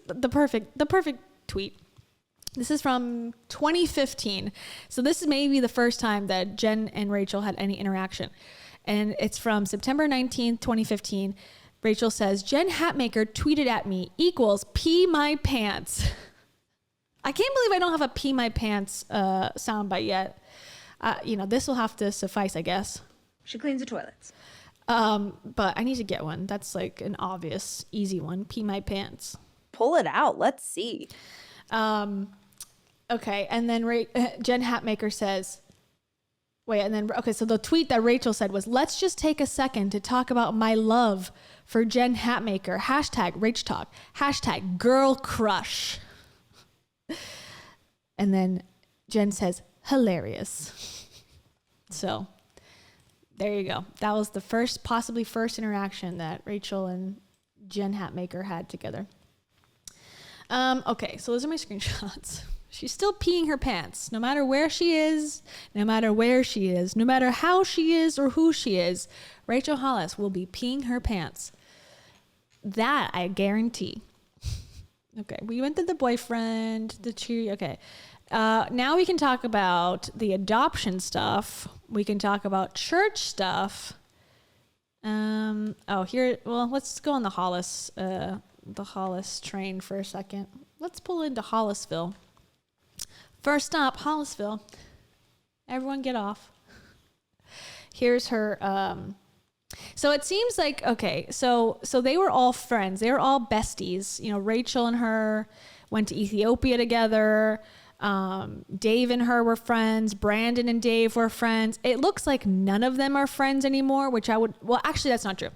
the perfect tweet. This is from 2015. So this is maybe the first time that Jen and Rachel had any interaction. And it's from September 19th, 2015. Rachel says, Jen Hatmaker tweeted at me equals pee my pants. I can't believe I don't have a pee my pants soundbite yet. This will have to suffice, I guess. She cleans the toilets. But I need to get one. That's like an obvious, easy one. Pee my pants. Pull it out. Let's see. Okay. And then Jen Hatmaker says, so the tweet that Rachel said was, let's just take a second to talk about my love for Jen Hatmaker. Hashtag Rach Talk. Hashtag girl crush. And then Jen says, hilarious. So there you go. That was the possibly first interaction that Rachel and Jen Hatmaker had together. Okay, so those are my screenshots. She's still peeing her pants, no matter where she is, no matter where she is, no matter how she is or who she is. Rachel Hollis will be peeing her pants. That I guarantee. Okay, we went to the boyfriend, the cheer. Okay, now we can talk about the adoption stuff. We can talk about church stuff. Let's go on the Hollis train for a second. Let's pull into Hollisville. First stop, Hollisville. Everyone get off. Here's her. So it seems like, okay, so they were all friends. They were all besties. Rachel and her went to Ethiopia together. Dave and her were friends. Brandon and Dave were friends. It looks like none of them are friends anymore, actually, that's not true.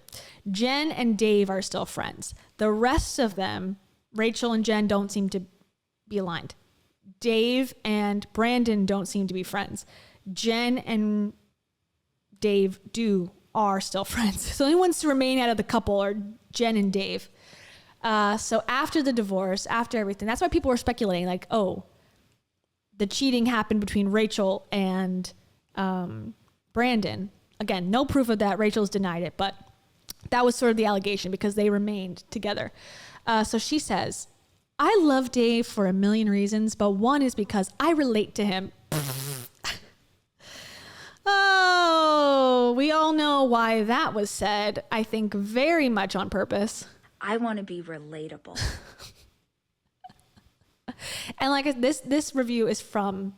Jen and Dave are still friends. The rest of them, Rachel and Jen, don't seem to be aligned. Dave and Brandon don't seem to be friends. Jen and Dave are still friends. So the only ones to remain out of the couple are Jen and Dave. So after the divorce, after everything, that's why people were speculating, like, oh, the cheating happened between Rachel and Brandon. Again, no proof of that. Rachel's denied it, but that was sort of the allegation because they remained together. So she says, I love Dave for a million reasons, but one is because I relate to him. Oh, we all know why that was said. I think very much on purpose. I want to be relatable. And like this review is from,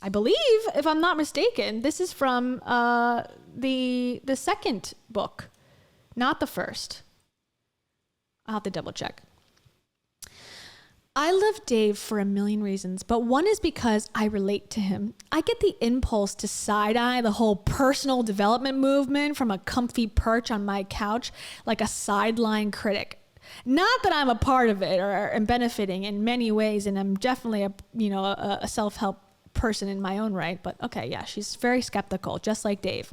I believe, if I'm not mistaken, this is from the second book, not the first. I'll have to double check. I love Dave for a million reasons, but one is because I relate to him. I get the impulse to side-eye the whole personal development movement from a comfy perch on my couch like a sideline critic. Not that I'm a part of it or am benefiting in many ways, and I'm definitely a self-help person in my own right, but okay, yeah, she's very skeptical, just like Dave.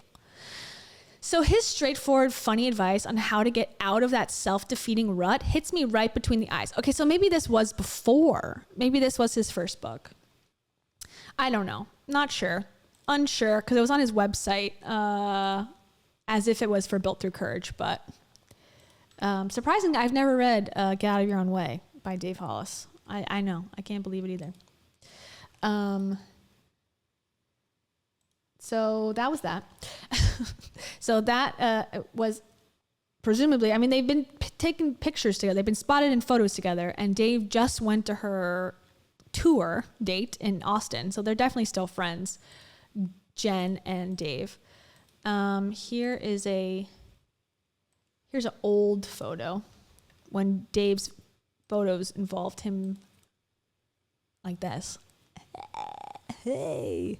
So his straightforward, funny advice on how to get out of that self-defeating rut hits me right between the eyes. Okay, so maybe this was before. Maybe this was his first book. I don't know. Not sure. Unsure, because it was on his website as if it was for Built Through Courage. But surprisingly, I've never read Get Out of Your Own Way by Dave Hollis. I know. I can't believe it either. So that was that. So that was presumably, I mean, they've been taking pictures together. They've been spotted in photos together. And Dave just went to her tour date in Austin. So they're definitely still friends, Jen and Dave. Here's an old photo when Dave's photos involved him like this. Hey.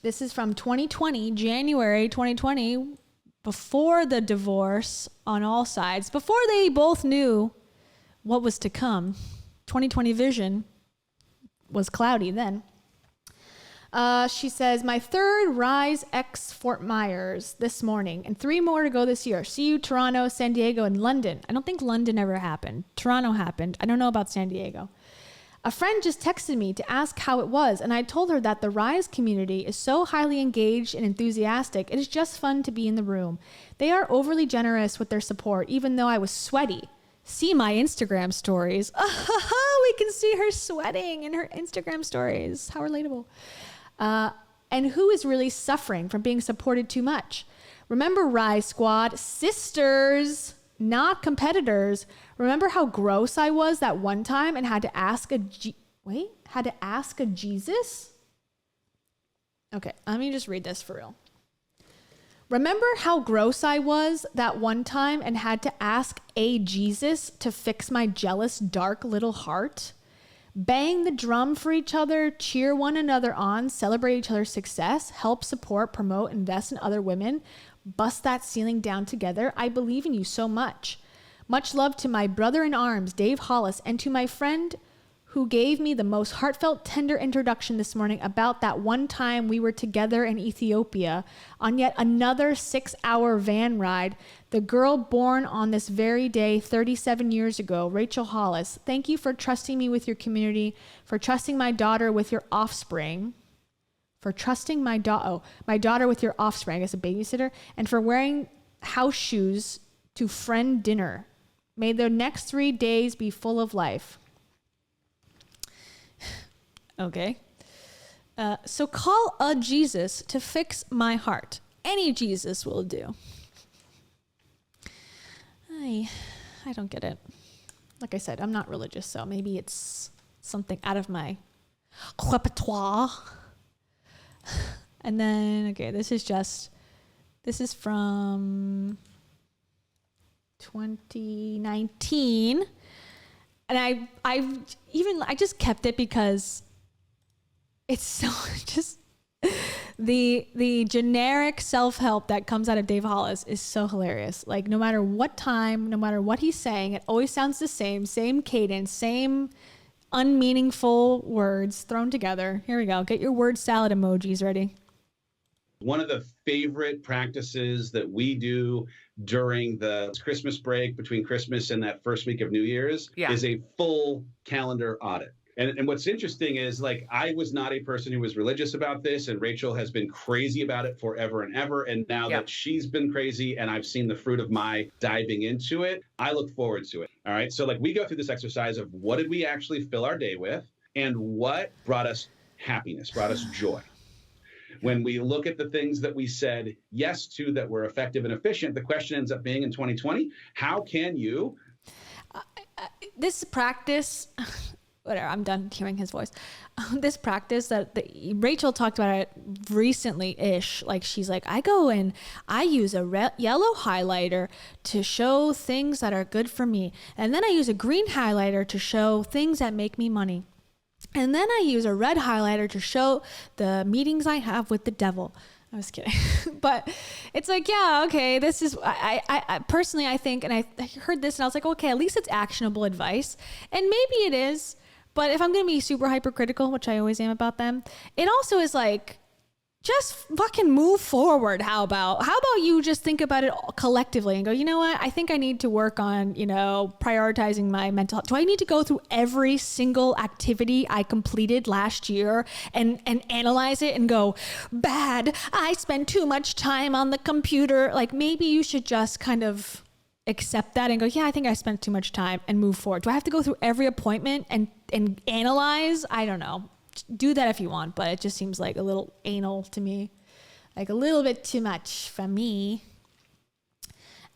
This is from 2020, January 2020, before the divorce on all sides, before they both knew what was to come. 2020 vision was cloudy then. She says, my third Rise X Fort Myers this morning and 3 more to go this year. See you, Toronto, San Diego, and London. I don't think London ever happened. Toronto happened. I don't know about San Diego. A friend just texted me to ask how it was, and I told her that the Rise community is so highly engaged and enthusiastic, it is just fun to be in the room. They are overly generous with their support, even though I was sweaty. see my Instagram stories. We can see her sweating in her Instagram stories. How relatable. And who is really suffering from being supported too much? Remember, Rise Squad, sisters, not competitors. Remember how gross I was that one time and had to ask a Jesus? Okay, let me just read this for real. Remember how gross I was that one time and had to ask a Jesus to fix my jealous, dark little heart? Bang the drum for each other, cheer one another on, celebrate each other's success, help support, promote, invest in other women, bust that ceiling down together. I believe in you so much. Much love to my brother in arms, Dave Hollis, and to my friend who gave me the most heartfelt, tender introduction this morning about that one time we were together in Ethiopia on yet another 6-hour van ride. The girl born on this very day 37 years ago, Rachel Hollis. Thank you for trusting me with your community, for trusting my daughter with your offspring, for trusting my daughter with your offspring, I guess a babysitter, and for wearing house shoes to friend dinner. May the next 3 days be full of life. Okay. So call a Jesus to fix my heart. Any Jesus will do. I don't get it. Like I said, I'm not religious, so maybe it's something out of my repertoire. And then, okay, this is from 2019. And I just kept it because it's so just the generic self-help that comes out of Dave Hollis is so hilarious. Like no matter what time, no matter what he's saying, it always sounds the same cadence, same unmeaningful words thrown together. Here we go. Get your word salad emojis ready. One of the favorite practices that we do during the Christmas break between Christmas and that first week of New Year's is a full calendar audit. And what's interesting is, like, I was not a person who was religious about this, and Rachel has been crazy about it forever and ever. And now that she's been crazy and I've seen the fruit of my diving into it, I look forward to it. All right. So like we go through this exercise of what did we actually fill our day with and what brought us happiness, brought us joy. When we look at the things that we said yes to that were effective and efficient, the question ends up being in 2020, how can you? This practice, whatever, I'm done hearing his voice. This practice that Rachel talked about it recently-ish. Like she's like, I go and I use a yellow highlighter to show things that are good for me. And then I use a green highlighter to show things that make me money. And then I use a red highlighter to show the meetings I have with the devil. I was kidding. But it's like, yeah, okay, this is, I personally, I think, and I heard this and I was like, okay, at least it's actionable advice. And maybe it is, but if I'm going to be super hypercritical, which I always am about them, it also is like, just fucking move forward. How about you just think about it collectively and go, you know what? I think I need to work on, prioritizing my mental health. Do I need to go through every single activity I completed last year and analyze it and go, bad, I spend too much time on the computer? Like maybe you should just kind of accept that and go, yeah, I think I spent too much time and move forward. Do I have to go through every appointment and analyze? I don't know. Do that if you want, but it just seems like a little anal to me, like a little bit too much for me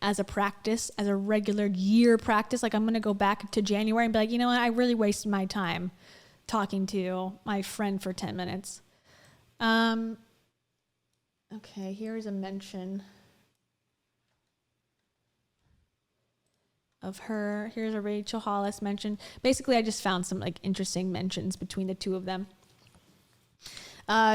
as a practice, as a regular year practice. Like I'm going to go back to January and be like, you know what? I really wasted my time talking to my friend for 10 minutes. Okay, here's a mention of her. Here's a Rachel Hollis mention. Basically, I just found some like interesting mentions between the two of them.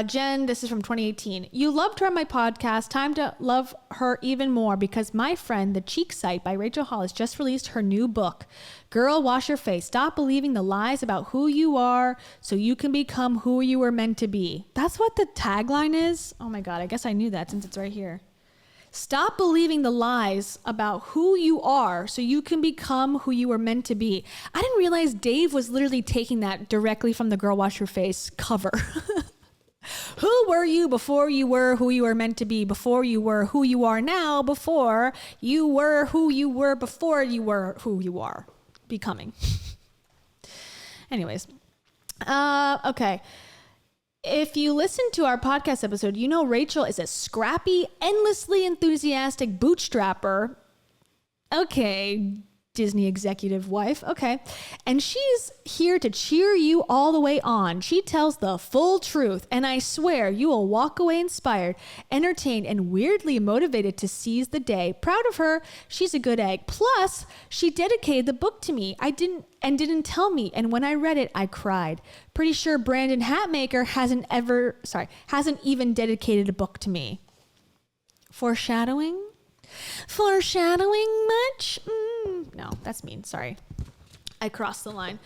Jen, this is from 2018. You loved her on my podcast. Time to love her even more because my friend, The Cheek Site by Rachel Hollis, just released her new book. Girl, wash your face. Stop believing the lies about who you are so you can become who you were meant to be. That's what the tagline is. Oh my God, I guess I knew that since it's right here. Stop believing the lies about who you are so you can become who you were meant to be. I didn't realize Dave was literally taking that directly from the Girl Wash Your Face cover. Who were you before you were who you were meant to be, before you were who you are now, before you were who you were before you were who you are becoming? Anyways, okay. If you listen to our podcast episode, you know Rachel is a scrappy, endlessly enthusiastic bootstrapper. Okay, Disney executive wife. Okay. And she's here to cheer you all the way on. She tells the full truth, and I swear you will walk away inspired, entertained, and weirdly motivated to seize the day. Proud of her. She's a good egg. Plus, she dedicated the book to me. Didn't tell me. And when I read it, I cried. Pretty sure Brandon Hatmaker hasn't even dedicated a book to me. Foreshadowing? Foreshadowing much? No, that's mean. Sorry. I crossed the line.